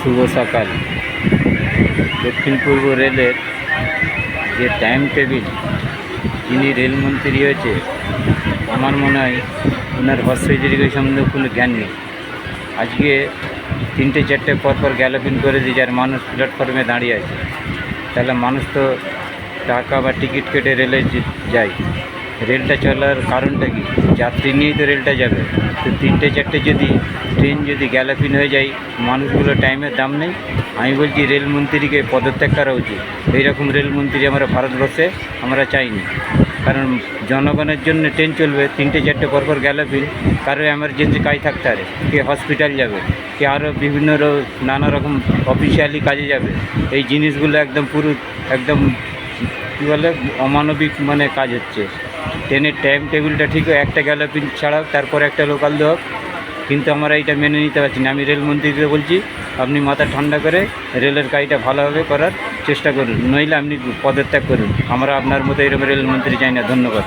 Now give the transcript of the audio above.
শুভ সকাল। দক্ষিণ পূর্ব রেলের যে টাইম টেবিল, যিনি রেলমন্ত্রী হয়েছে, আমার মনে হয় ওনার হর্স ফেসিলিটি সম্বন্ধে কোনো জ্ঞান নেই। আজকে 3টে 4টে পরপর গ্যালোপিং করে দিয়ে যার মানুষ প্ল্যাটফর্মে দাঁড়িয়ে আছে, তাহলে মানুষ তো টাকা বা টিকিট কেটে রেলে যায়। রেলটা চলার কারণটা কি? যাত্রী নিয়েই তো রেলটা যাবে। তো 3টে 4টে যদি ট্রেন যদি গ্যালোপিং হয়ে যায়, মানুষগুলো টাইমের দাম নেই। আমি বলছি রেলমন্ত্রীকে পদত্যাগ করা উচিত। এইরকম রেলমন্ত্রী আমরা ভারতবর্ষে আমরা চাইনি। কারণ জনগণের জন্য ট্রেন চলবে, 3টে 4টে পরপর গ্যালোপিং, কারো এমার্জেন্সি কাজ থাকতে পারে, কে হসপিটাল যাবে, কে আরও বিভিন্ন নানা রকম অফিসিয়ালি কাজে যাবে। এই জিনিসগুলো একদম কী বলে অমানবিক কাজ হচ্ছে। ট্রেনের টাইম টেবিলটা ঠিক একটা গ্যালোপিং ছাড়াও তারপরে একটা লোকাল দেওয়া, কিন্তু আমরা এইটা মেনে নিতে পারছি না। আমি রেলমন্ত্রীকে বলছি, আপনি মাথা ঠান্ডা করে রেলের কাজটা ভালোভাবে করার চেষ্টা করুন, নইলে আপনি পদত্যাগ করুন। আমরা আপনার মতো এরকম রেলমন্ত্রী চাই না। ধন্যবাদ।